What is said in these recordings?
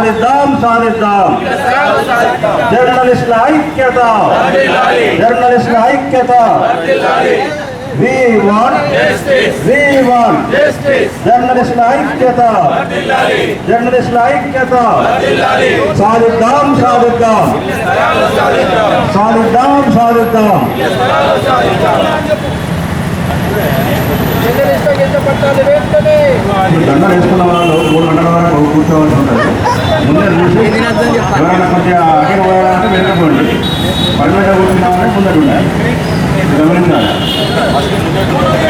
సాధిద్దాం సాధిద్దాం జర్నలిస్టుల ఐక్యత జర్నలిస్టుల ఐక్యత We want justice. We want justice. జర్నలిస్టుల ఐక్యత జర్నలిస్టుల ఐక్యత సాధిద్దాం సాధిద్దాం సాధిద్దాం సాధిద్దాం దండలు వేసుకున్న వాళ్ళు 3 గంటల వరకు కూర్చోవలసి ఉంటుంది. ముందే చూసి ఎవరైనా కొద్దిగా అక్కడ పోయాలంటే వెళ్ళకపోండి. పరిమిత కూర్చున్నామని ముందర ఉండాలి. గమనించాలి.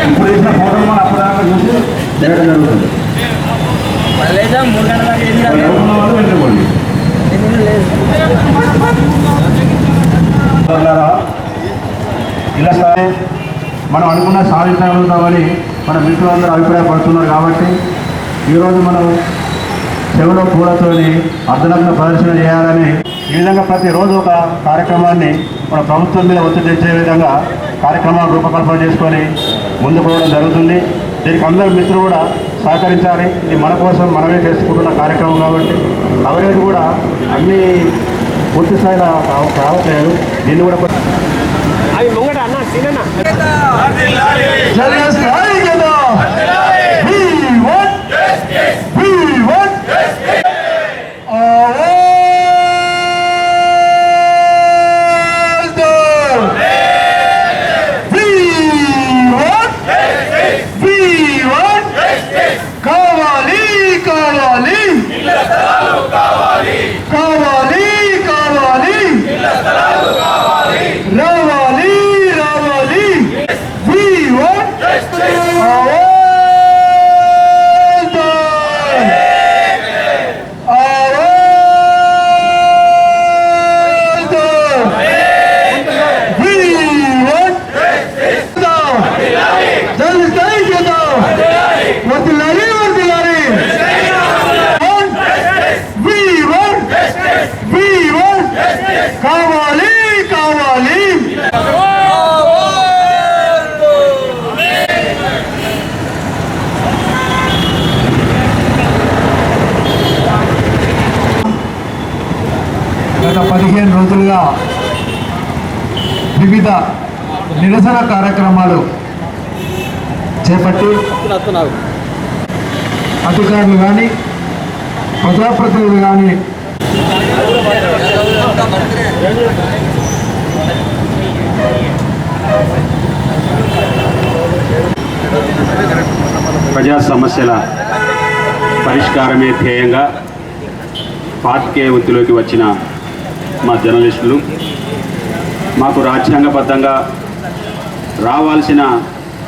ఇప్పుడు వేసిన ఫోటోలు మనం అప్పటిదాకా చూసి చేయడం జరుగుతుంది. వాళ్ళు వెళ్ళకపోండి. ఇలా సరే మనం అనుకున్న సాధించగలుగుతామని మన మిత్రులందరూ అభిప్రాయపడుతున్నారు. కాబట్టి ఈరోజు మనం చెవిలో పూలతోని అర్ధనగ్న ప్రదర్శన చేయాలని ఈ విధంగా ప్రతిరోజు ఒక కార్యక్రమాన్ని మన ప్రభుత్వం మీద ఒత్తిడి తెచ్చే విధంగా కార్యక్రమాలు రూపకల్పన చేసుకొని ముందుకు పోవడం జరుగుతుంది. దీనికి అందరూ మిత్రులు కూడా సహకరించాలి. ఇది మన కోసం మనమే చేసుకుంటున్న కార్యక్రమం కాబట్టి కవరేజ్ కూడా అన్ని పూర్తి స్థాయిలో రావట్లేదు. దీన్ని కూడా అవి ముంగట అన్న సీనన్న కావాలి కావాలి కావాలి కావాలి రావాలి రావాలి We want justice. కావాలి కావాలి గత 15 రోజులుగా వివిధ నిరసన కార్యక్రమాలు చేపట్టి అధికారులు కానీ ప్రజాప్రతినిధులు కానీ ప్రజా సమస్యల పరిష్కారమే ధ్యేయంగా పాత్రికేయ వృత్తిలోకి వచ్చిన మా జర్నలిస్టులు మాకు రాజ్యాంగబద్ధంగా రావాల్సిన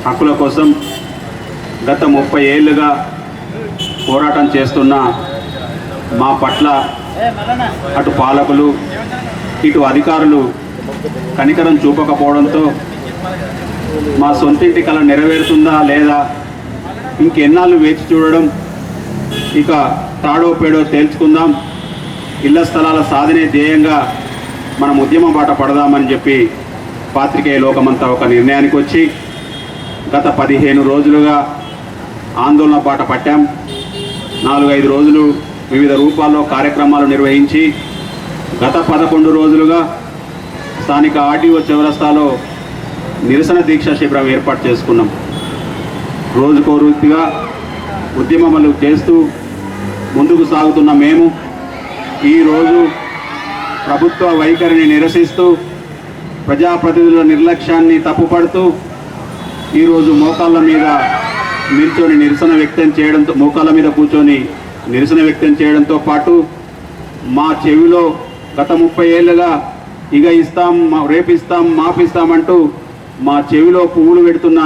హక్కుల కోసం గత 30 ఏళ్ళుగా పోరాటం చేస్తున్న మా పట్ల అటు పాలకులు ఇటు అధికారులు కనికరం చూపకపోవడంతో మా సొంతింటి కళ నెరవేరుతుందా లేదా ఇంకెన్నాళ్ళు వేచి చూడడం, ఇక తాడో పేడో తేల్చుకుందాం, ఇళ్ల స్థలాల సాధనే ధ్యేయంగా మనం ఉద్యమ బాట పడదామని చెప్పి పాత్రికేయ లోకమంతా ఒక నిర్ణయానికి వచ్చి గత 15 రోజులుగా ఆందోళన బాట పట్టాం. 4-5 రోజులు వివిధ రూపాల్లో కార్యక్రమాలు నిర్వహించి గత 11 రోజులుగా స్థానిక ఆర్టీఓ చౌరస్తాలో నిరసన దీక్ష శిబిరం ఏర్పాటు చేసుకున్నాం. రోజుకో రీతిగా ఉద్యమాలు చేస్తూ ముందుకు సాగుతున్న మేము ఈరోజు ప్రభుత్వ వైఖరిని నిరసిస్తూ ప్రజాప్రతినిధుల నిర్లక్ష్యాన్ని తప్పుపడుతూ ఈరోజు మోకాళ్ళ మీద నిల్చొని నిరసన వ్యక్తం చేయడంతో మోకాళ్ళ మీద కూర్చొని నిరసన వ్యక్తం చేయడంతో పాటు మా చెవిలో గత 30 ఏళ్ళుగా ఇక ఇస్తాం, రేపిస్తాం, మాపిస్తామంటూ మా చెవిలో పువ్వులు పెడుతున్న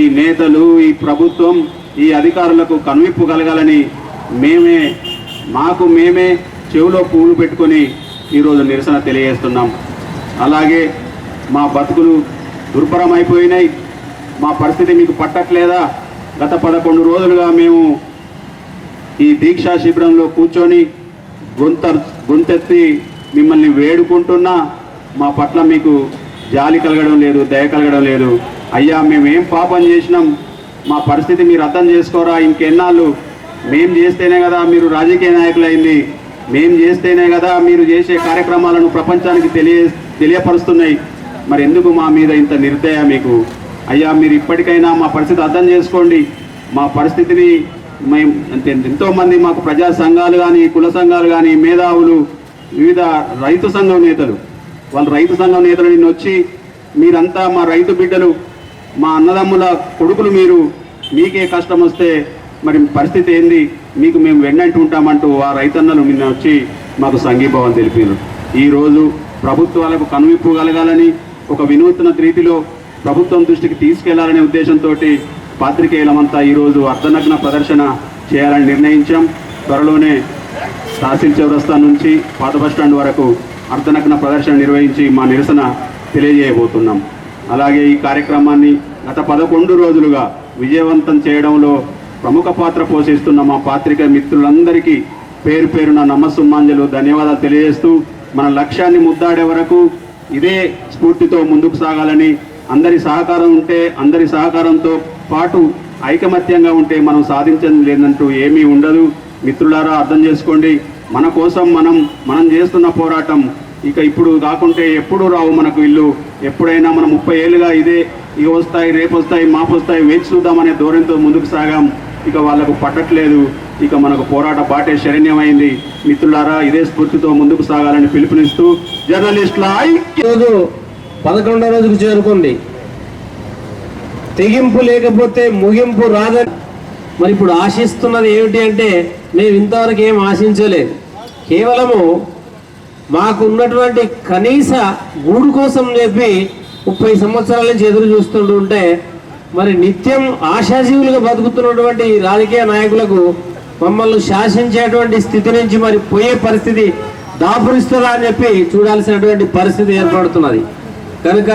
ఈ నేతలు, ఈ ప్రభుత్వం, ఈ అధికారులకు కనువిప్పు కలగాలని మేమే చెవిలో పువ్వులు పెట్టుకొని ఈరోజు నిరసన తెలియజేస్తున్నాం. అలాగే మా బతుకులు దుర్భరమైపోయినాయి, మా పరిస్థితి మీకు పట్టట్లేదా? గత 11 రోజులుగా మేము ఈ దీక్షా శిబిరంలో కూర్చొని గొంతెత్తి మిమ్మల్ని వేడుకుంటున్నా మా పట్ల మీకు జాలి కలగడం లేదు, దయ కలగడం లేదు. అయ్యా మేమేం పాపం చేసినాం, మా పరిస్థితి మీరు అర్థం చేసుకోరా? ఇంకెన్నాళ్ళు మేము చేస్తేనే కదా మీరు రాజకీయ నాయకులైంది, మేము చేస్తేనే కదా మీరు చేసే కార్యక్రమాలను ప్రపంచానికి తెలియపరుస్తున్నాయి. మరి ఎందుకు మా మీద ఇంత నిర్దయ మీకు? అయ్యా, మీరు ఇప్పటికైనా మా పరిస్థితి అర్థం చేసుకోండి. మా పరిస్థితిని మేము ఎంతోమంది మాకు ప్రజా సంఘాలు కానీ, కుల సంఘాలు కానీ, మేధావులు, వివిధ రైతు సంఘం నేతలు, వాళ్ళు రైతు సంఘం నేతలు నిన్న వచ్చి మీరంతా మా రైతు బిడ్డలు, మా అన్నదమ్ముల కొడుకులు, మీకే కష్టం వస్తే మరి పరిస్థితి ఏంది, మీకు మేము వెన్నంటూ ఉంటామంటూ ఆ రైతన్నలు నిన్న వచ్చి మాకు సంఘీభావం తెలిపారు. ఈరోజు ప్రభుత్వాలకు కనువిప్పు కలగాలని, ఒక వినూత్న రీతిలో ప్రభుత్వం దృష్టికి తీసుకెళ్లాలనే ఉద్దేశంతో పాత్రికేయులమంతా ఈరోజు అర్ధనగ్న ప్రదర్శన చేయాలని నిర్ణయించాం. త్వరలోనే తహసీల్ చౌరస్తా నుంచి పాత బస్టాండ్ వరకు అర్ధనగ్న ప్రదర్శన నిర్వహించి మా నిరసన తెలియజేయబోతున్నాం. అలాగే ఈ కార్యక్రమాన్ని గత 11 రోజులుగా విజయవంతం చేయడంలో ప్రముఖ పాత్ర పోషిస్తున్న మా పాత్రిక మిత్రులందరికీ పేరు పేరున నమస్సుమాంజలు, ధన్యవాదాలు తెలియజేస్తూ మన లక్ష్యాన్ని ముద్దాడే వరకు ఇదే స్ఫూర్తితో ముందుకు సాగాలని, అందరి సహకారం ఉంటే, అందరి సహకారంతో పాటు ఐకమత్యంగా ఉంటే మనం సాధించడం లేదంటూ ఏమీ ఉండదు. మిత్రులారా, అర్థం చేసుకోండి. మన కోసం మనం చేస్తున్న పోరాటం ఇక ఇప్పుడు కాకుంటే ఎప్పుడు రావు మనకు ఇల్లు. ఎప్పుడైనా మనం 30 ఏళ్ళుగా ఇక వస్తాయి, రేపు వస్తాయి, మాపు వస్తాయి, వేచి చూద్దామనే ధోరణితో ముందుకు సాగాం. ఇక వాళ్ళకు పట్టట్లేదు. ఇక మనకు పోరాట బాటే శరణ్యమైంది. మిత్రులారా, ఇదే స్ఫూర్తితో ముందుకు సాగాలని పిలుపునిస్తూ జర్నలిస్టుల ఈరోజు 11వ రోజుకు చేరుకుంది. తెగింపు లేకపోతే ముగింపు రాదని మరి ఇప్పుడు ఆశిస్తున్నది ఏమిటి అంటే, మేము ఇంతవరకు ఏం ఆశించలేదు. కేవలము మాకు ఉన్నటువంటి కనీస గూడు కోసం చెప్పి 30 సంవత్సరాల నుంచి ఎదురు చూస్తుంటే, మరి నిత్యం ఆశాజీవులుగా బతుకుతున్నటువంటి రాజకీయ నాయకులకు మమ్మల్ని శాసించేటువంటి స్థితి నుంచి మరి పోయే పరిస్థితి దాపురిస్తుందా అని చెప్పి చూడాల్సినటువంటి పరిస్థితి ఏర్పడుతున్నది. కనుక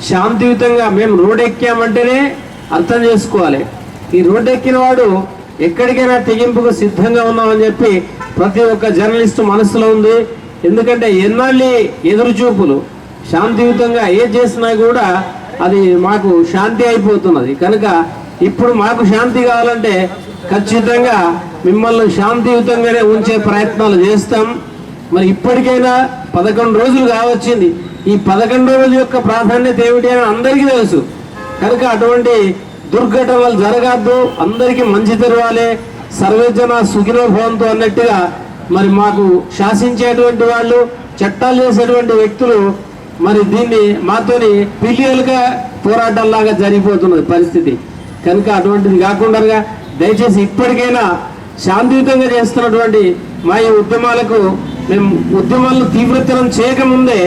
శాంతియుతంగా మేము రోడ్ ఎక్కామంటేనే అర్థం చేసుకోవాలి, ఈ రోడ్డు ఎక్కిన వాడు ఎక్కడికైనా తెగింపుకు సిద్ధంగా ఉన్నామని చెప్పి ప్రతి ఒక్క జర్నలిస్టు మనసులో ఉంది. ఎందుకంటే ఎన్నాళ్ళు ఎదురు చూపులు, శాంతియుతంగా ఏం చేసినా కూడా అది మాకు శాంతి అయిపోతున్నది. కనుక ఇప్పుడు మాకు శాంతి కావాలంటే ఖచ్చితంగా మిమ్మల్ని శాంతియుతంగానే ఉంచే ప్రయత్నాలు చేస్తాం. మరి ఇప్పటికైనా 11 రోజులు కావచ్చింది. ఈ 11 రోజుల యొక్క ప్రాధాన్యత ఏమిటి అని అందరికీ తెలుసు. కనుక అటువంటి దుర్ఘటనలు జరగద్దు, అందరికీ మంచి తెరవాలి, సర్వేజన సుఖినో భవంతు అన్నట్టుగా మరి మాకు శాసించేటువంటి వాళ్ళు, చట్టాలు చేసేటువంటి వ్యక్తులు మరి దీన్ని మాతోని పిల్లియలుగా పోరాటంలాగా జరిగిపోతున్నది పరిస్థితి. కనుక అటువంటిది కాకుండా దయచేసి ఇప్పటికైనా శాంతియుతంగా చేస్తున్నటువంటి మా ఈ ఉద్యమాలకు మేము ఉద్యమాలను తీవ్రతరం చేయకముందే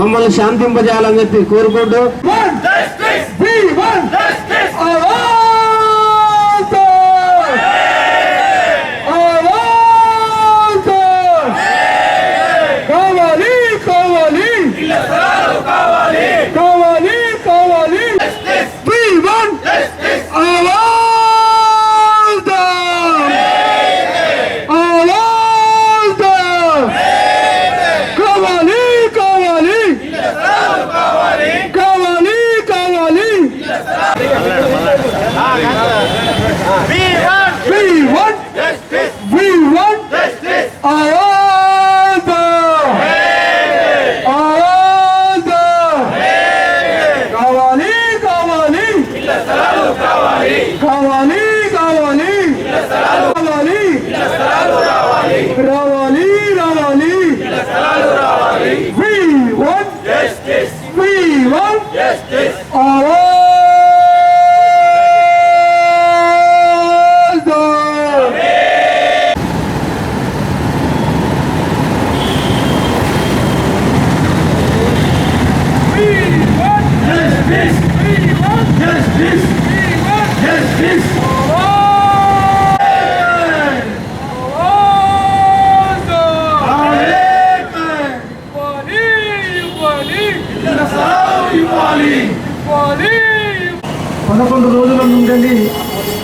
మమ్మల్ని శాంతింపజేయాలని చెప్పి కోరుకుంటూ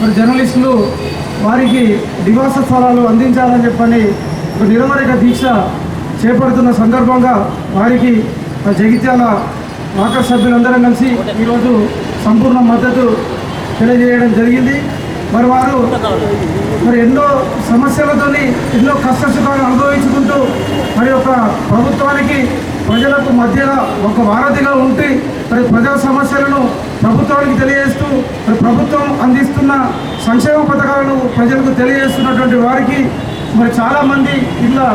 మరి జర్నలిస్టులు వారికి నివాస స్థలాలు అందించాలని చెప్పని ఒక నిరవధిక దీక్ష చేపడుతున్న సందర్భంగా వారికి జగిత్యాల వాకర్ సభ్యులందరం కలిసి ఈరోజు సంపూర్ణ మద్దతు తెలియజేయడం జరిగింది. మరి వారు ఎన్నో సమస్యలతోని ఎన్నో కష్టసుఖాలు అనుభవించుకుంటూ మరి ఒక ప్రభుత్వానికి ప్రజలకు మధ్యలో ఒక వారధిగా ఉండి మరి ప్రజా సమస్యలను ప్రభుత్వానికి తెలియజేస్తూ మరి ప్రభుత్వం అందిస్తున్న సంక్షేమ పథకాలను ప్రజలకు తెలియజేస్తున్నటువంటి వారికి మరి చాలామంది ఇలా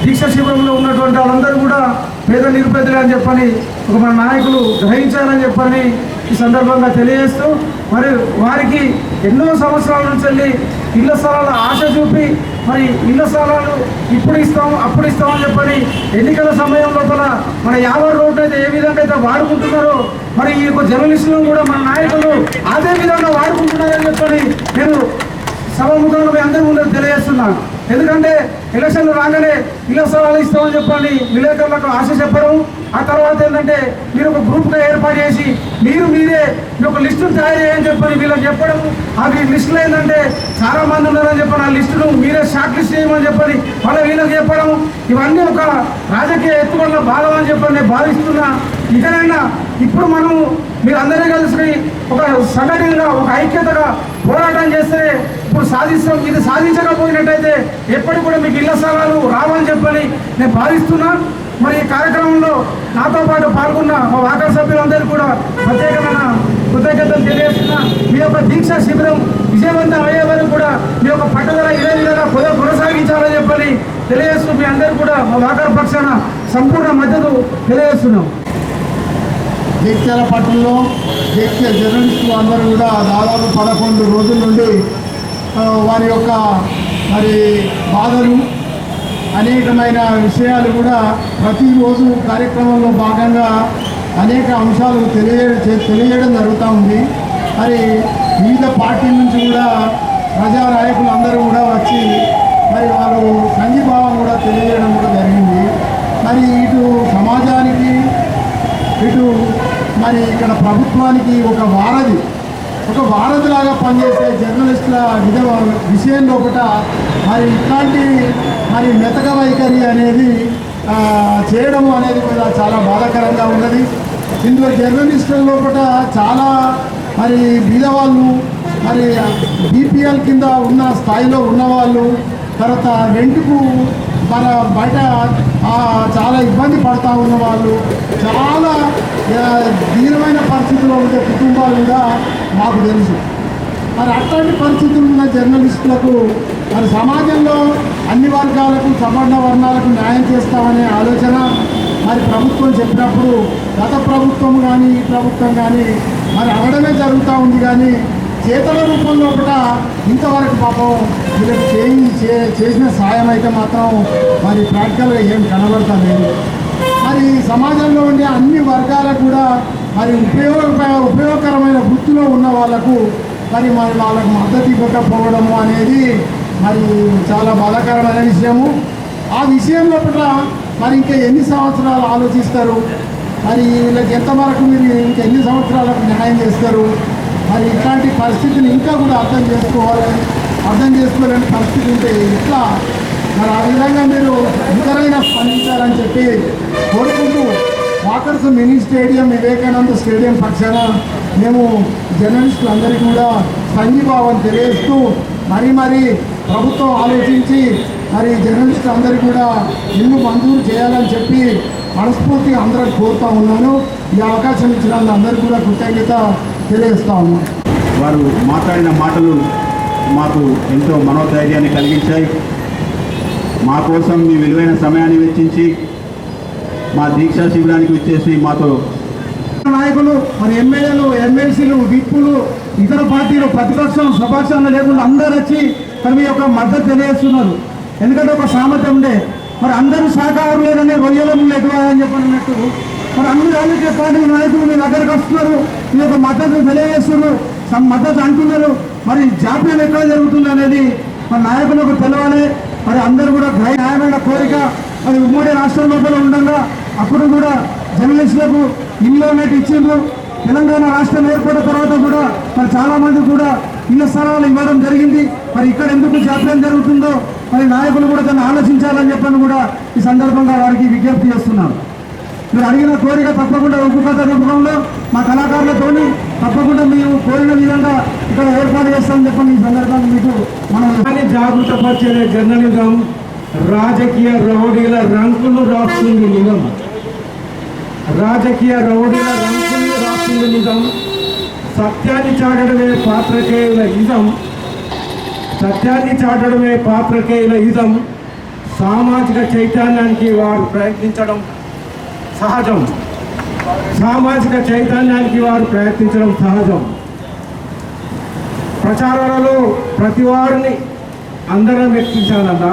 దీక్ష శిబిరంలో ఉన్నటువంటి వాళ్ళందరూ కూడా పేద నిరుపేదలే అని చెప్పని ఒక మన నాయకులు గ్రహించారని చెప్పని ఈ సందర్భంగా తెలియజేస్తూ మరి వారికి ఎన్నో సంవత్సరాల నుంచి వెళ్ళి ఇళ్ల స్థలాల ఆశ చూపి మరి ఇళ్ల స్థలాలు ఇప్పుడు ఇస్తాం అప్పుడు ఇస్తామని చెప్పని ఎన్నికల సమయం లోపల మన 50 రోడ్లు అయితే ఏ విధంగా అయితే వాడుకుంటున్నారో మరి ఈ యొక్క జర్నలిస్టులను కూడా మన నాయకులు అదే విధంగా వాడుకుంటున్నారని చెప్పని నేను సభాముఖంగా మీ అందరి ముందు తెలియజేస్తున్నాను. ఎందుకంటే ఎలక్షన్లు రాగానే ఇళ్ల స్థలాలు ఇస్తామని చెప్పని విలేకరులకు ఆశ చెప్పడం, ఆ తర్వాత ఏంటంటే మీరు ఒక గ్రూప్గా ఏర్పాటు చేసి మీరే మీ ఒక లిస్టును తయారు చేయని చెప్పని వీళ్ళకి చెప్పడం, ఆ లిస్టులో ఏంటంటే చాలా మంది ఉన్నారని చెప్పని ఆ లిస్టును మీరే షార్ట్ లిస్ట్ చేయమని చెప్పని వీళ్ళకి చెప్పడం, ఇవన్నీ ఒక రాజకీయ ఎత్తుగడల భాగం అని చెప్పని నేను భావిస్తున్నా. ఇకనైనా ఇప్పుడు మనం మీరు అందరూ కలిసి ఒక సంఘటనగా ఒక ఐక్యతగా పోరాటం చేస్తే ఇప్పుడు సాధిస్తాం. ఇది సాధించకపోయినట్టయితే ఎప్పటికి కూడా మీకు ఇళ్ల స్థలాలు రావని చెప్పని నేను భావిస్తున్నా. మరి ఈ కార్యక్రమంలో నాతో పాటు పాల్గొన్న మా వాకర్ సభ్యులందరూ కూడా ప్రత్యేకమైన కృతజ్ఞతలు తెలియజేస్తున్నా. మీ యొక్క దీక్ష శిబిరం విజయవంతం అయ్యే వరకు కూడా మీ యొక్క పట్టుదల ఇదే విధంగా కొనసాగించాలని చెప్పని తెలియజేస్తూ మీ అందరూ కూడా మా వాకర్ పక్షాన సంపూర్ణ మద్దతు తెలియజేస్తున్నాం. జగిత్యాల పట్టణంలో జగిత్యాల జర్నలిస్టులు అందరూ కూడా దాదాపు 11 రోజుల నుండి వారి యొక్క మరి బాధలు అనేకమైన విషయాలు కూడా ప్రతిరోజు కార్యక్రమంలో భాగంగా అనేక అంశాలు తెలియజేయడం జరుగుతూ ఉంది. మరి వివిధ పార్టీల నుంచి కూడా ప్రజా నాయకులు అందరూ కూడా వచ్చి మరి వారు సంఘీభావం కూడా తెలియజేయడం కూడా జరిగింది. మరి ఇటు సమాజానికి ఇటు మరి ఇక్కడ ప్రభుత్వానికి ఒక వారధిలాగా పనిచేసే జర్నలిస్టుల విషయం లోపల మరి ఇట్లాంటి మరి మెతక వైఖరి అనేది చేయడం అనేది కూడా చాలా బాధాకరంగా ఉన్నది. ఇందులో జర్నలిస్టుల లోపల చాలా మరి బీదవాళ్ళు, మరి బీపీఎల్ కింద ఉన్న స్థాయిలో ఉన్నవాళ్ళు, తర్వాత రెంట్కు మన బయట చాలా ఇబ్బంది పడుతూ ఉన్న వాళ్ళు, చాలా దీనమైన పరిస్థితుల్లో ఉండే కుటుంబాలు కూడా మాకు తెలుసు. మరి అట్లాంటి పరిస్థితులు ఉన్న జర్నలిస్టులకు మరి సమాజంలో అన్ని వర్గాలకు సవర్ణ వర్ణాలకు న్యాయం చేస్తామనే ఆలోచన మరి ప్రభుత్వం చెప్పినప్పుడు గత ప్రభుత్వం కానీ ఈ ప్రభుత్వం కానీ మరి అవడమే జరుగుతూ ఉంది. కానీ చేతల రూపంలో కూడా ఇంతవరకు పాపం వీళ్ళకి చేసిన సాయం అయితే మాత్రం మరి ప్రాక్టికల్గా ఏం కనబడతలేదు. మరి సమాజంలో ఉండే అన్ని వర్గాలకు కూడా మరి ఉపయోగకరమైన వృత్తిలో ఉన్న వాళ్ళకు మరి వాళ్ళకు మద్దతు ఇవ్వకపోవడము అనేది మరి చాలా బాధాకరమైన విషయము. ఆ విషయంలో కూడా మరి ఇంకా ఎన్ని సంవత్సరాలు ఆలోచిస్తారు, మరి వీళ్ళకి ఎంతవరకు మీరు ఇంకా ఎన్ని సంవత్సరాలకు న్యాయం చేస్తారు? మరి ఇట్లాంటి పరిస్థితిని ఇంకా కూడా అర్థం చేసుకోలేని పరిస్థితి ఉంటే ఇట్లా మరి ఆ విధంగా మీరు ఇంకరైనా స్పందించాలని చెప్పి కోరుకుంటూ walkers mini stadium Vivekananda stadium పక్షాన మేము జర్నలిస్టులందరికీ కూడా సంఘీభావం తెలియజేస్తూ మరి ప్రభుత్వం ఆలోచించి మరి జర్నలిస్టులందరికీ కూడా ఇల్లు మంజూరు చేయాలని చెప్పి మనస్ఫూర్తిగా అందరికి కోరుతూ ఉన్నాను. ఈ అవకాశం ఇచ్చినందుకు అందరికీ కూడా కృతజ్ఞత తెలియజేస్తా ఉన్నాను. వారు మాట్లాడిన మాటలు మాకు ఎంతో మనోధైర్యాన్ని కలిగించాయి. మా కోసం మీ విలువైన సమయాన్ని వెచ్చించి మా దీక్షా శిబిరానికి వచ్చేసి మాతో నాయకులు మరి ఎమ్మెల్యేలు, ఎమ్మెల్సీలు, విప్పులు, ఇతర పార్టీలు ప్రతిపక్షం స్వపక్షంలో లేకుండా అందరూ వచ్చి మరి మీ యొక్క మద్దతు తెలియజేస్తున్నారు. ఎందుకంటే ఒక సామర్థ్యం ఉండే మరి అందరూ శాఖాహారులు లేదని రొయ్యలు ఎక్కువ అని చెప్పినట్టు మరి అన్ని రాజకీయ పార్టీ నాయకులు మీ దగ్గరకు వస్తున్నారు, మీ యొక్క మద్దతు తెలియజేస్తున్నారు, మద్దతు అంటున్నారు. మరి జాప్యం ఎక్కడ జరుగుతుంది అనేది మరి నాయకులకు తెలవాలి. మరి అందరూ కూడా న్యాయమైన కోరిక మరి ఉమ్మడి రాష్ట్రం లోపల ఉండగా అప్పుడు కూడా జర్నలిస్టులకు ఇల్లు అనేది ఇచ్చిండ్రు. తెలంగాణ రాష్ట్రం ఏర్పడిన తర్వాత కూడా మరి చాలామంది కూడా ఇళ్ల స్థలాలు ఇవ్వడం జరిగింది. మరి ఇక్కడ ఎందుకు జాప్యం జరుగుతుందో మరి నాయకులు కూడా దాన్ని ఆలోచించాలని చెప్పని కూడా ఈ సందర్భంగా వారికి విజ్ఞప్తి చేస్తున్నాను. మీరు అడిగిన కోరిక తప్పకుండా ఉప్పు కథ రూపంలో మా కళాకారులతోని తప్పకుండా మేము కోరిన విధంగా ఇక్కడ ఏర్పాటు చేస్తామని చెప్పండి. ఈ సందర్భంగా మీకు మనం జాగృతపరిచే జర్నలిజం రాజకీయ రౌడీల రంకులు రాస్తుంది నిజం. రాజకీయ రౌడీల రంకులు రాస్తుంది నిజం. సత్యాన్ని చాటడమే పాత్రికేయుల ఇజం. సత్యాన్ని చాటడమే పాత్రికేయుల ఇజం. సామాజిక చైతన్యానికి వారు ప్రయత్నించడం సహజం. సామాజిక చైతన్యానికి వారు ప్రయత్నించడం సహజం. ప్రచారాలలో ప్రతి వారిని అందరం ఎక్కించాలన్నా,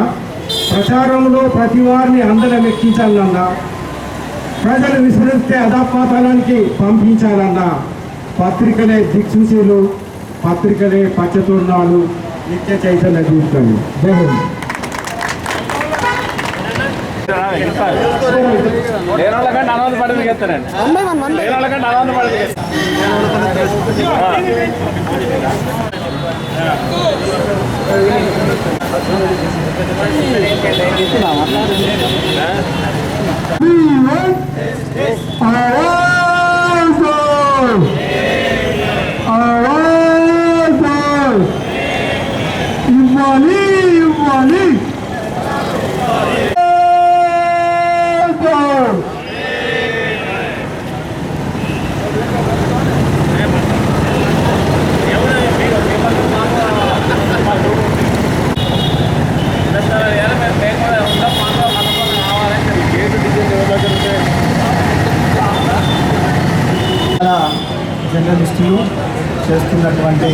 ప్రచారంలో ప్రతి వారిని అందరం ఎక్కించాలన్నా, ప్రజలు విస్మరిస్తే అధపాతాళానికి పంపించాలన్నా పత్రికలే దిక్సూచీలు, పత్రికలే పచ్చతోరణాలు, నిత్య చైతన్య దీపాలు. జర్నలిస్టులు చేస్తున్నటువంటి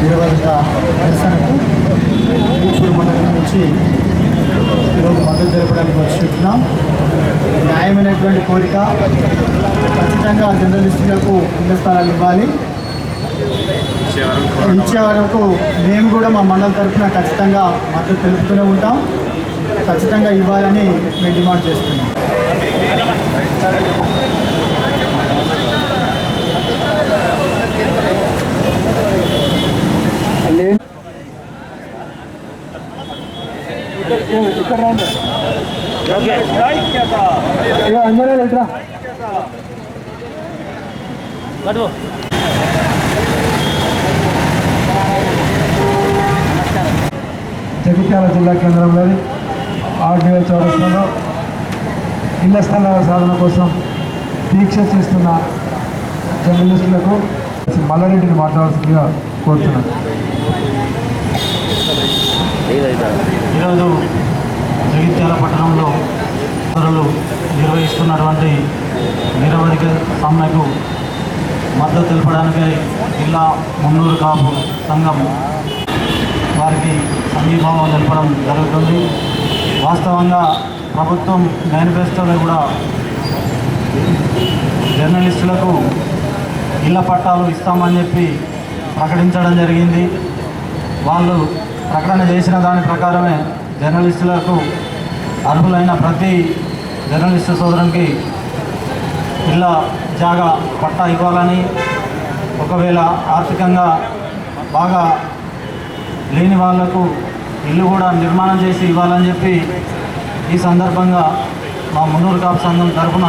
నిరవధిక నిరసనకు ఇప్పుడు మండలం నుంచి ఈరోజు మద్దతు తెలపడానికి వచ్చుకుంటున్నాం. న్యాయమైనటువంటి కోరిక, ఖచ్చితంగా జర్నలిస్టులకు ఇళ్ల స్థలాలు ఇవ్వాలి. ఇచ్చే వరకు మేము కూడా మా మండలం తరఫున ఖచ్చితంగా మద్దతు తెలుపుతూనే ఉంటాం. ఖచ్చితంగా ఇవ్వాలని మేము డిమాండ్ చేస్తున్నాం. జగిత్యాల జిల్లా కేంద్రంలోని ఆర్డీఓ చౌరస్తాలో ఇళ్ల స్థలాల సాధన కోసం దీక్ష చేస్తున్న జర్నలిస్టులకు మల్లారెడ్డిని మాట్లాడాల్సిందిగా కోరుతున్నాను. ఈరోజు జగిత్యాల పట్టణంలో సోదరులు నిర్వహిస్తున్నటువంటి నిరవధిక సమ్మెకు మద్దతు తెలపడానికి జిల్లా మున్నూరు కాపు సంఘం వారికి సంఘీభావం తెలపడం జరుగుతుంది. వాస్తవంగా ప్రభుత్వం మేనిఫెస్టోలో కూడా జర్నలిస్టులకు ఇళ్ల పట్టాలు ఇస్తామని చెప్పి ప్రకటించడం జరిగింది. వాళ్ళు ప్రకటన చేసిన దాని ప్రకారమే జర్నలిస్టులకు అర్హులైన ప్రతి జర్నలిస్టు సోదరునికి ఇళ్ళ జాగా పట్టా ఇవ్వాలని, ఒకవేళ ఆర్థికంగా బాగా లేని వాళ్లకు ఇల్లు కూడా నిర్మాణం చేసి ఇవ్వాలని చెప్పి ఈ సందర్భంగా మా మున్నూరు కాపు సంఘం తరఫున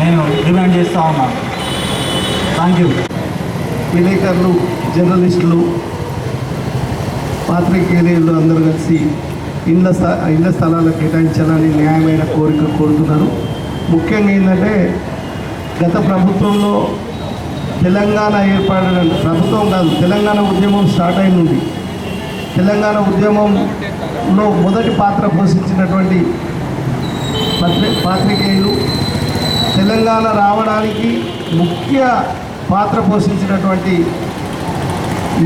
నేను డిమాండ్ చేస్తూ ఉన్నాను. Thank you. విలేకరులు, జర్నలిస్టులు, పాత్రికేయులు అందరూ కలిసి ఇళ్ల స్థలాలు కేటాయించాలని న్యాయమైన కోరిక కోరుతున్నారు. ముఖ్యంగా ఏంటంటే గత ప్రభుత్వంలో తెలంగాణ ఏర్పడిన ప్రభుత్వం కాదు, తెలంగాణ ఉద్యమం స్టార్ట్ అయింది. తెలంగాణ ఉద్యమంలో మొదటి పాత్ర పోషించినటువంటి పాత్రికేయులు, తెలంగాణ రావడానికి ముఖ్య పాత్ర పోషించినటువంటి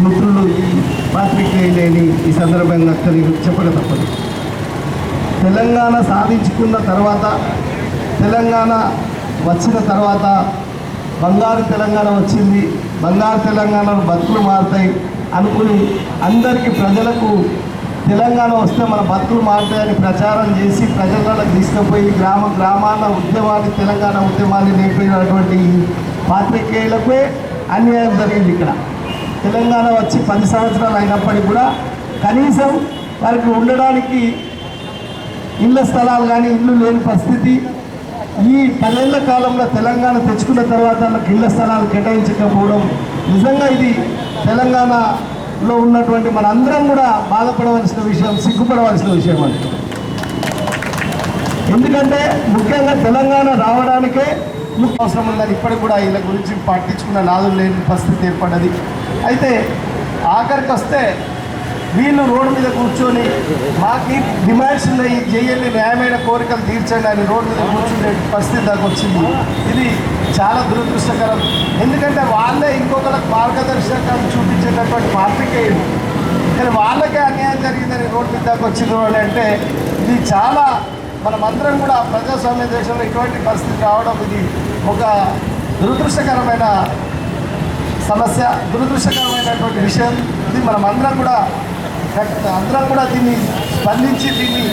మిత్రులు ఈ పాత్రికేయులేని ఈ సందర్భంగా చెప్పక తప్పదు. తెలంగాణ సాధించుకున్న తర్వాత, తెలంగాణ వచ్చిన తర్వాత బంగారు తెలంగాణ వచ్చింది, బంగారు తెలంగాణలో బతుకులు మారుతాయి అనుకుని అందరికీ ప్రజలకు తెలంగాణ వస్తే మన బతుకులు మారుతాయని ప్రచారం చేసి ప్రజలకు తీసుకుపోయి గ్రామాల ఉద్యమాన్ని, తెలంగాణ ఉద్యమాన్ని నేర్పినటువంటి పాత్రికేయులకే అన్యాయం జరిగింది. ఇక్కడ తెలంగాణ వచ్చి 10 సంవత్సరాలు అయినప్పటికీ కూడా కనీసం వారికి ఉండడానికి ఇళ్ళ స్థలాలు కానీ ఇల్లు లేని పరిస్థితి, ఈ 10 ఏళ్ల కాలంలో తెలంగాణ తెచ్చుకున్న తర్వాత ఇళ్ల స్థలాలు కేటాయించకపోవడం నిజంగా ఇది తెలంగాణలో ఉన్నటువంటి మనందరం కూడా బాధపడవలసిన విషయం, సిగ్గుపడవలసిన విషయం అండి. ఎందుకంటే ముఖ్యంగా తెలంగాణ రావడానికే అవసరం ఉందని ఇప్పటికి కూడా వీళ్ళ గురించి పట్టించుకున్న నాదులు లేని పరిస్థితి ఏర్పడ్డది. అయితే ఆఖరికి వస్తే వీళ్ళు రోడ్డు మీద కూర్చొని మాకు డిమాండ్స్ ఉన్నాయి, చేయండి, న్యాయమైన కోరికలు తీర్చండి అని రోడ్డు మీద కూర్చునే పరిస్థితి దాకా వచ్చింది. ఇది చాలా దురదృష్టకరం. ఎందుకంటే వాళ్ళే ఇంకొకరికి మార్గదర్శకాలు చూపించేటటువంటి పాత్రికేయులు, కానీ వాళ్ళకే అన్యాయం జరిగిందని రోడ్డు మీద దాకా వచ్చింది అంటే ఇది చాలా, మనమందరం కూడా ప్రజాస్వామ్య దేశంలో ఇటువంటి పరిస్థితి రావడం ఇది ఒక దురదృష్టకరమైన సమస్య, దురదృష్టకరమైనటువంటి విషయం. ఇది మనమందరం కూడా దీన్ని స్పందించి దీన్ని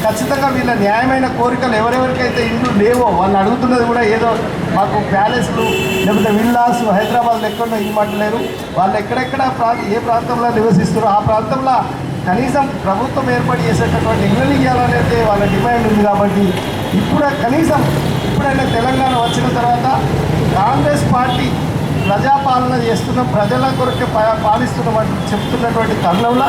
ఖచ్చితంగా వీళ్ళ న్యాయమైన కోరికలు ఎవరెవరికైతే ఇండ్లు లేవో వాళ్ళు అడుగుతున్నది కూడా ఏదో మాకు ప్యాలెస్లు లేకపోతే విల్లాస్ హైదరాబాద్లో ఎక్కడో ఇవ్వట్లేరు. వాళ్ళు ఎక్కడెక్కడ ఏ ప్రాంతంలో నివసిస్తారో ఆ ప్రాంతంలో కనీసం ప్రభుత్వం ఏర్పాటు చేసేటటువంటి ఇళ్ళని ఇవ్వాలనేది వాళ్ళ డిమాండ్ ఉంది. కాబట్టి ఇప్పుడైనా తెలంగాణ వచ్చిన తర్వాత కాంగ్రెస్ పార్టీ ప్రజాపాలన చేస్తున్న ప్రజల కొరకే పాలిస్తున్నటువంటి చెప్తున్నటువంటి తరుణంలో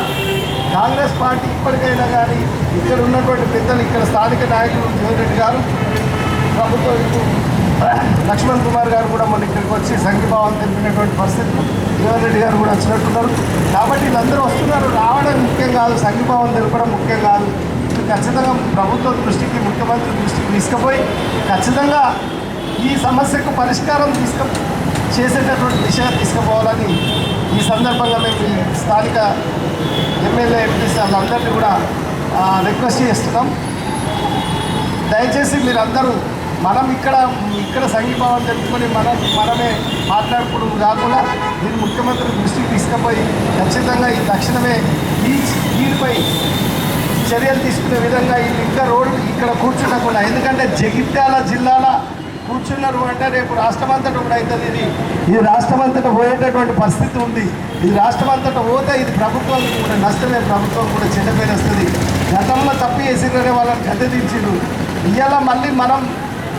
కాంగ్రెస్ పార్టీ ఇప్పటికైనా కానీ ఇక్కడ ఉన్నటువంటి పెద్దలు, ఇక్కడ స్థానిక నాయకులు జీవన్ రెడ్డి గారు, ప్రభుత్వం లక్ష్మణ్ కుమార్ గారు కూడా మన ఇక్కడికి వచ్చి సంఘీభావం తెలిపినటువంటి పరిస్థితి, జీవన్ రెడ్డి గారు కూడా వచ్చినట్టున్నారు. కాబట్టి వీళ్ళందరూ వస్తున్నారు, రావడం ముఖ్యం కాదు, సంఘీభావం తెలపడం ముఖ్యం కాదు. ఖచ్చితంగా ప్రభుత్వం దృష్టికి, ముఖ్యమంత్రి దృష్టికి తీసుకుపోయి ఖచ్చితంగా ఈ సమస్యకు పరిష్కారం చేసేటటువంటి దిశగా తీసుకుపోవాలని ఈ సందర్భంగా మేము స్థానిక ఎమ్మెల్యే, ఎంపీసీ వాళ్ళందరినీ కూడా రిక్వెస్ట్ చేస్తున్నాం. దయచేసి మీరందరూ మనం ఇక్కడ సంఘీభావం తెలుపుకొని మనమే మాట్లాడుకోవడం కాకుండా దీన్ని ముఖ్యమంత్రి దృష్టికి తీసుకుపోయి ఖచ్చితంగా ఈ తక్షణమే వీటిపై చర్యలు తీసుకునే విధంగా ఇంకా రోడ్డు ఇక్కడ కూర్చుండకుండా, ఎందుకంటే జగిత్యాల జిల్లాల కూర్చున్నారు అంటే రేపు రాష్ట్రమంతటా కూడా అవుతుంది. ఇది రాష్ట్రమంతటా పోయేటటువంటి పరిస్థితి ఉంది. ఇది రాష్ట్రమంతటా పోతే ఇది ప్రభుత్వానికి కూడా నష్టమే, ప్రభుత్వం కూడా చెడ్డపేరు వస్తుంది. గతంలో తప్పు చేసిందనే వాళ్ళని గద్దెదించారు. ఇవాళ మళ్ళీ మనం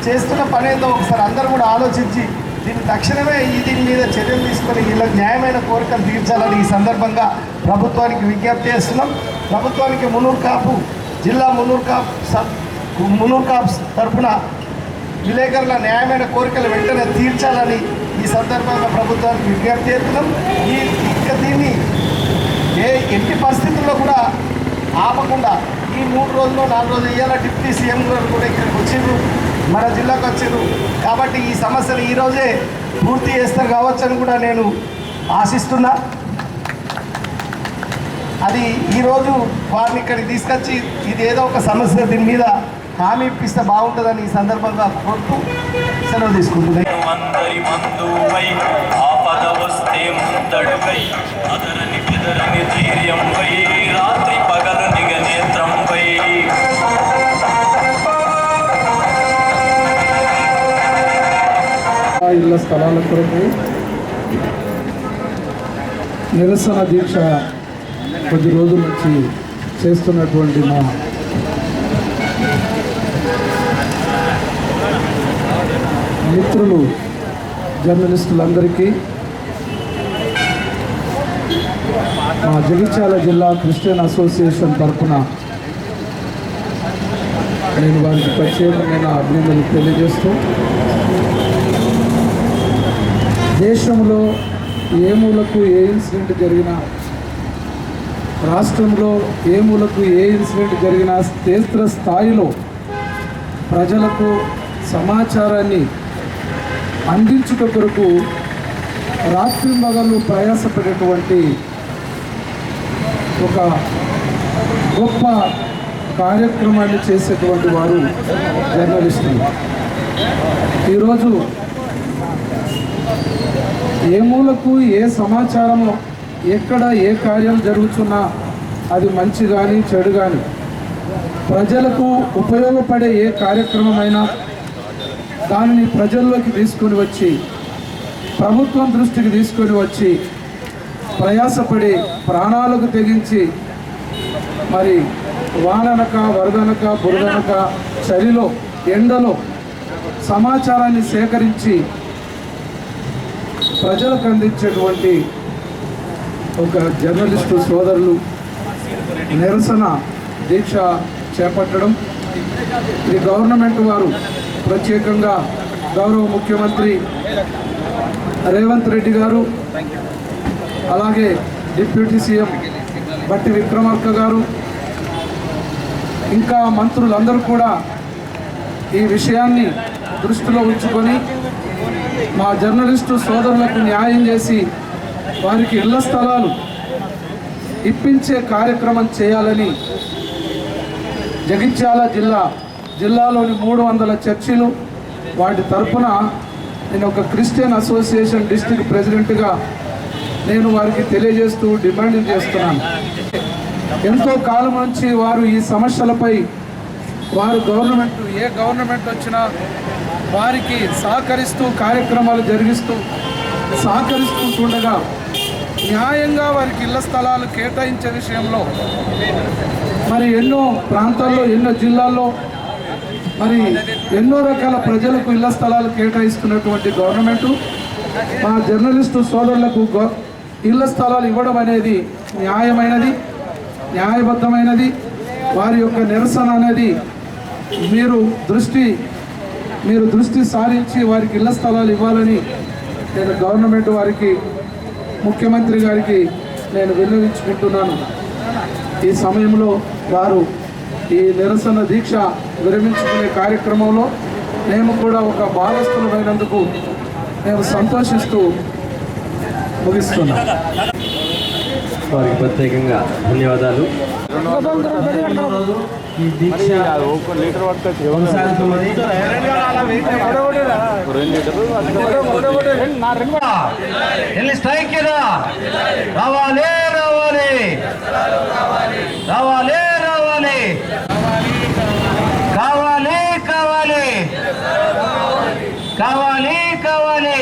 చేస్తున్న పని ఏదో ఒకసారి అందరూ కూడా ఆలోచించి దీన్ని తక్షణమే దీని మీద చర్యలు తీసుకొని వీళ్ళకి న్యాయమైన కోరికలు తీర్చాలని ఈ సందర్భంగా ప్రభుత్వానికి విజ్ఞప్తి చేస్తున్నాం. ప్రభుత్వానికి జిల్లా మునూర్ కాప్స్ తరఫున విలేకరుల న్యాయమైన కోరికలు వెంటనే తీర్చాలని ఈ సందర్భంగా ప్రభుత్వానికి విజ్ఞప్తి చేస్తున్నాం. దీన్ని ఎట్టి పరిస్థితుల్లో కూడా ఆపకుండా ఈ 3 రోజులు 4 రోజులు ఇవాళ డిప్యూటీ సీఎం గారు కూడా ఇక్కడికి వచ్చిండ్రు, మన జిల్లాకు వచ్చిండ్రు. కాబట్టి ఈ సమస్యను ఈరోజే పూర్తి చేస్తారు కావచ్చని కూడా నేను ఆశిస్తున్నా. అది ఈరోజు వారిని ఇక్కడికి తీసుకొచ్చి ఇది ఏదో ఒక సమస్య దీని మీద హామీ ఇప్పిస్తే బాగుంటుందని ఈ సందర్భంగా కోరుతూ సెలవు తీసుకుంటున్నాయి. ఇళ్ల స్థలాల కొరకు నిరసన దీక్ష కొద్ది రోజుల నుంచి చేస్తున్నటువంటి మా మిత్రులు జర్నలిస్టులందరికీ మా జగిత్యాల జిల్లా క్రిస్టియన్ అసోసియేషన్ తరఫున నేను వారికి ప్రత్యేకమైన అభినందనలు తెలియజేస్తూ, దేశంలో ఏ మూలకు ఏ ఇన్సిడెంట్ జరిగినా, రాష్ట్రంలో ఏ మూలకు ఏ ఇన్సిడెంట్ జరిగినా క్షేత్ర స్థాయిలో ప్రజలకు సమాచారాన్ని అందించుట కొరకు రాత్రింబగళ్ళు ప్రయాసపడేటువంటి ఒక గొప్ప కార్యక్రమాన్ని చేసేటువంటి వారు జర్నలిస్టులు. ఈరోజు ఏ మూలకు ఏ సమాచారము, ఎక్కడ ఏ కార్యం జరుగుతున్నా అది మంచి కానీ చెడు కానీ, ప్రజలకు ఉపయోగపడే ఏ కార్యక్రమమైనా దానిని ప్రజల్లోకి తీసుకొని వచ్చి, ప్రభుత్వం దృష్టికి తీసుకొని వచ్చి, ప్రయాసపడి ప్రాణాలకు తెగించి మరి వాననక వరదనక బురదనక చలిలో ఎండలో సమాచారాన్ని సేకరించి ప్రజలకు అందించేటువంటి ఒక జర్నలిస్టు సోదరులు నిరసన దీక్ష చేపట్టడం, ఇది గవర్నమెంట్ వారు ప్రత్యేకంగా గౌరవ ముఖ్యమంత్రి రేవంత్ రెడ్డి గారు, అలాగే డిప్యూటీ సీఎం బట్టి విక్రమార్క గారు, ఇంకా మంత్రులందరూ కూడా ఈ విషయాన్ని దృష్టిలో ఉంచుకొని మా జర్నలిస్టు సోదరులకు న్యాయం చేసి వారికి ఇళ్ల స్థలాలు ఇప్పించే కార్యక్రమం చేయాలని జగిత్యాల జిల్లాలోని 300 చర్చిలు వాటి తరఫున నేను ఒక క్రిస్టియన్ అసోసియేషన్ డిస్ట్రిక్ట్ ప్రెసిడెంట్గా నేను వారికి తెలియజేస్తూ డిమాండ్ చేస్తున్నాను. ఎంతో కాలం నుంచి వారు ఈ సమస్యలపై వారు ఏ గవర్నమెంట్ వచ్చినా వారికి సహకరిస్తూ కార్యక్రమాలు సహకరిస్తుండగా న్యాయంగా వారికి ఇళ్ల స్థలాలు కేటాయించే విషయంలో మరి ఎన్నో ప్రాంతాల్లో ఎన్నో జిల్లాల్లో మరి ఎన్నో రకాల ప్రజలకు ఇళ్ల స్థలాలు కేటాయిస్తున్నటువంటి గవర్నమెంటు మా జర్నలిస్టు సోదరులకు ఇళ్ల స్థలాలు ఇవ్వడం అనేది న్యాయమైనది, న్యాయబద్ధమైనది. వారి యొక్క నిరసన అనేది మీరు దృష్టి సారించి వారికి ఇళ్ల స్థలాలు ఇవ్వాలని నేను గవర్నమెంట్ వారికి, ముఖ్యమంత్రి గారికి నేను విన్నవించుకుంటున్నాను. ఈ సమయంలో వారు ఈ నిరసన దీక్ష విరమించుకునే కార్యక్రమంలో మేము కూడా ఒక భాగస్థులమైనందుకు మేము సంతోషిస్తూ ముగిస్తున్నాం. వారికి ప్రత్యేకంగా ధన్యవాదాలు. ఈ దీక్ష కొనసాగుతున్నది. స్ట్రైక్ రావాలి రావాలి రావాలి రావాలి కావాలి కావాలి కావాలి కావాలి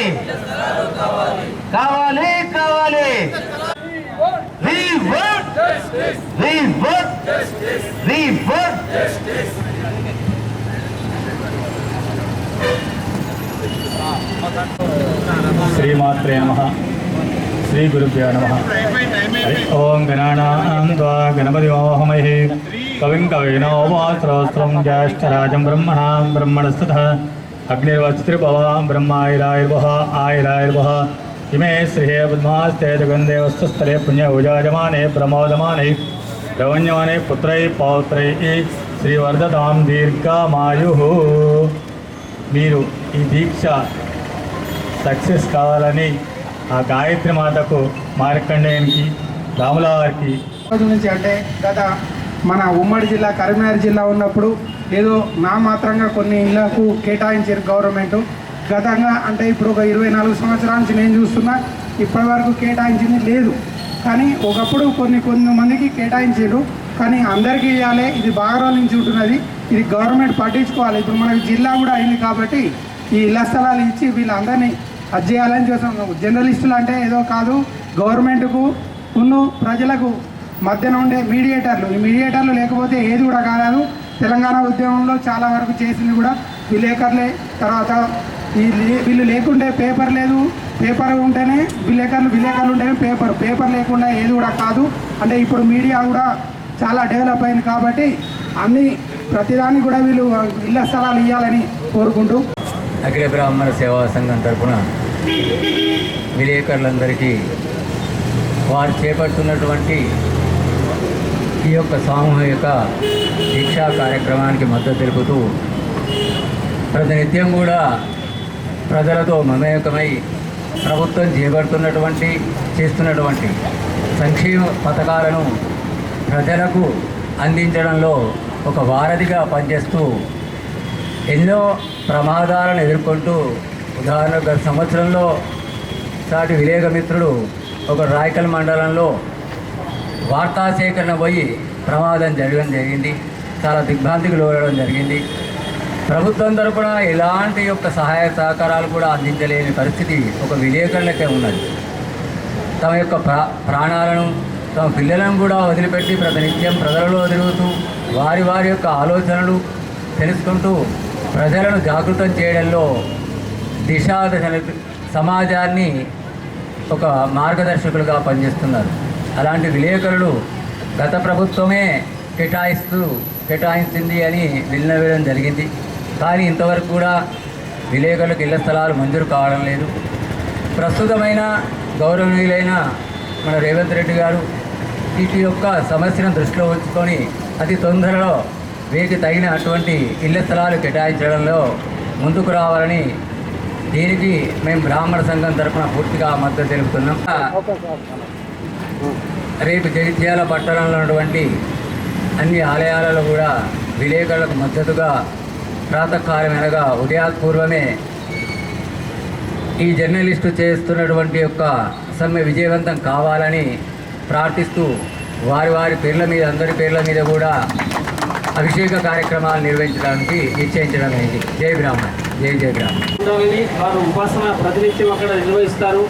కావాలి కావాలి We want justice. We want justice. We want justice. శ్రీమాత్రే నమః. శ్రీ గురుభ్యో నమః. ఓం గణానాం త్వా గణపతిమోహమహే కవిం కవీనాముపమశ్రవస్తమం జ్యేష్ఠరాజం బ్రహ్మణాం బ్రహ్మణస్పతః అగ్నిర్వస్త్రిభవాం బ్రహ్మాయురాయుర్వః ఆయురాయుర్వః इमे श्रेय पद्मास्ते जगन्देवस्थले पुण्य उजाजमाने प्रमोदमाने रवण्यमाने पुत्रै पौत्रै श्रीवर्धतां दीर्घमायुः. మీరు ఈ దీక్ష సక్సెస్ కావాలని ఆ గాయత్రి మాతకు, మార్కండేయునికి, రాముల వారికి రోజు నుంచి అంటే గత మన ఉమ్మడి జిల్లా కరీంనగర్ జిల్లా ఉన్నప్పుడు ఏదో నామాత్రంగా కొన్ని ఇళ్లకు కేటాయించారు గవర్నమెంట్. గతంగా అంటే ఇప్పుడు ఒక 24 సంవత్సరాల నుంచి నేను చూస్తున్నా, ఇప్పటి వరకు కేటాయించింది లేదు. కానీ ఒకప్పుడు కొన్ని మందికి కేటాయించారు, కానీ అందరికీ ఇవ్వాలి. ఇది బాగా రోజుల నుంచి ఉంటున్నది, ఇది గవర్నమెంట్ పట్టించుకోవాలి. ఇప్పుడు మనకి జిల్లా కూడా అయింది కాబట్టి ఈ ఇళ్ల స్థలాలు ఇచ్చి వీళ్ళందరినీ అది చేయాలని చూస్తున్నాం. జర్నలిస్టులు అంటే ఏదో కాదు, గవర్నమెంట్కు ప్రజలకు మధ్యన ఉండే మీడియేటర్లు. ఈ మీడియేటర్లు లేకపోతే ఏది కూడా కాదు. తెలంగాణ ఉద్యమంలో చాలా వరకు చేసింది కూడా విలేకరులే. తర్వాత వీళ్ళు లేకుంటే పేపర్ లేదు, పేపర్ ఉంటేనే విలేకరులు ఉంటేనే పేపర్ లేకుండా ఏది కూడా కాదు. అంటే ఇప్పుడు మీడియా కూడా చాలా డెవలప్ అయింది కాబట్టి ప్రతిదానికి కూడా వీళ్ళు ఇళ్ల స్థలాలు ఇవ్వాలని కోరుకుంటూ అఖిల బ్రాహ్మణ సేవా సంఘం తరఫున విలేకరులందరికీ వారు చేపడుతున్నటువంటి ఈ యొక్క సామూహిక దీక్షా కార్యక్రమానికి మద్దతు తెలుపుతూ ప్రతినిత్యం కూడా ప్రజలతో మమేకమై ప్రభుత్వం చేస్తున్నటువంటి సంక్షేమ పథకాలను ప్రజలకు అందించడంలో ఒక వారధిగా పనిచేస్తూ ఎన్నో ప్రమాదాలను ఎదుర్కొంటూ, ఉదాహరణకు గత సంవత్సరంలో సాటి విలేక మిత్రుడు ఒక రాయకల్ మండలంలో వార్తా సేకరణ పోయి ప్రమాదం జరగడం జరిగింది. చాలా దిగ్భ్రాంతికి లోనడం జరిగింది. ప్రభుత్వం తరపున ఎలాంటి యొక్క సహాయ సహకారాలు కూడా అందించలేని పరిస్థితి ఒక విలేకరులకే ఉన్నది. తమ యొక్క ప్రాణాలను, తమ పిల్లలను కూడా వదిలిపెట్టి ప్రతినిత్యం ప్రజలలో తిరుగుతూ వారి యొక్క ఆలోచనలు తెలుసుకుంటూ ప్రజలను జాగృతం చేయడంలో దిశాదశ సమాజాన్ని ఒక మార్గదర్శకులుగా పనిచేస్తున్నారు. అలాంటి విలేకరులు గత ప్రభుత్వమే కేటాయించింది అని నిలవేయడం జరిగింది. కానీ ఇంతవరకు కూడా విలేకరులకు ఇళ్ల స్థలాలు మంజూరు కావడం లేదు. ప్రస్తుతమైన గౌరవనీయులైన మన రేవంత్ రెడ్డి గారు వీటి యొక్క సమస్యను దృష్టిలో ఉంచుకొని అతి తొందరలో వీరికి తగినటువంటి ఇళ్ల స్థలాలు కేటాయించడంలో ముందుకు రావాలని దీనికి మేము బ్రాహ్మణ సంఘం తరఫున పూర్తిగా మద్దతు తెలుపుతున్నాం. రేపు జగిత్యాల పట్టణంలో ఉన్నటువంటి అన్ని ఆలయాలలో కూడా విలేకరులకు మద్దతుగా ప్రాతకాలమనగా ఉదయాత్పూర్వమే ఈ జర్నలిస్టు చేస్తున్నటువంటి యొక్క సమ్మె విజయవంతం కావాలని ప్రార్థిస్తూ వారి పేర్ల మీద అందరి పేర్ల మీద కూడా అభిషేక కార్యక్రమాలు నిర్వహించడానికి నిశ్చయించడం అయింది. జై బ్రాహ్మణ్, జై జై బ్రాహ్మణ్. వారు ఉపాసన ప్రతినిత్యం అక్కడ నిర్వహిస్తారు.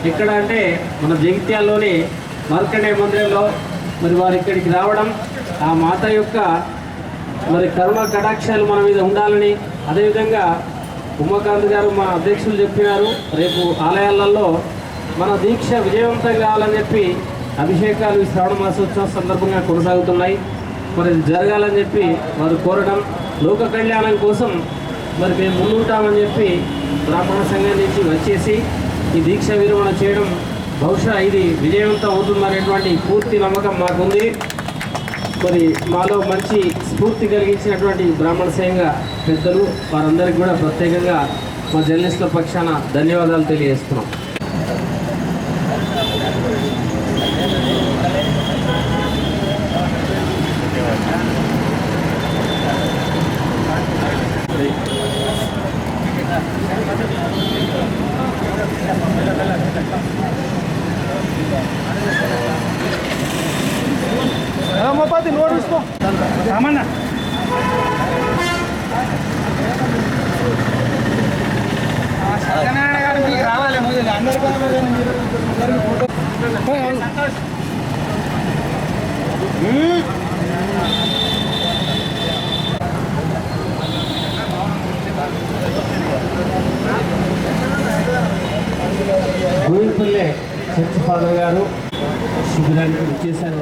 ఇక్కడ అంటే మన జగిత్యాల్లోని మార్కండేయ మందిరంలో మరి వారు ఇక్కడికి రావడం ఆ మాత యొక్క మరి కరుణ కటాక్షాలు మన మీద ఉండాలని, అదేవిధంగా ఉమాకాంత్ గారు మా అధ్యక్షులు చెప్పినారు రేపు ఆలయాలలో మన దీక్ష విజయవంతం కావాలని చెప్పి అభిషేకాలు ఈ శ్రావణ మాసోత్సవం సందర్భంగా కొనసాగుతున్నాయి. మరి జరగాలని చెప్పి వారు కోరడం, లోక కళ్యాణం కోసం మరి మేము ముందుంటామని చెప్పి బ్రాహ్మణ సంఘం నుంచి వచ్చేసి ఈ దీక్ష విరమణ చేయడం బహుశా ఇది విజయవంతం అవుతుందనేటువంటి పూర్తి నమ్మకం మాకుంది. మరి మాలో మంచి స్ఫూర్తి కలిగించినటువంటి బ్రాహ్మణ సంఘ పెద్దలు వారందరికీ కూడా ప్రత్యేకంగా మా జర్నలిస్టుల పక్షాన ధన్యవాదాలు తెలియజేస్తున్నాం. రామపాతి నోట్ తీసుకో సామాన్య సత్యనారాయణ గారు మీకు రావాలి అందరికీ గోవిందపల్లె చర్చ్ ఫాదర్ గారు శిబిరానికి వచ్చేసారు.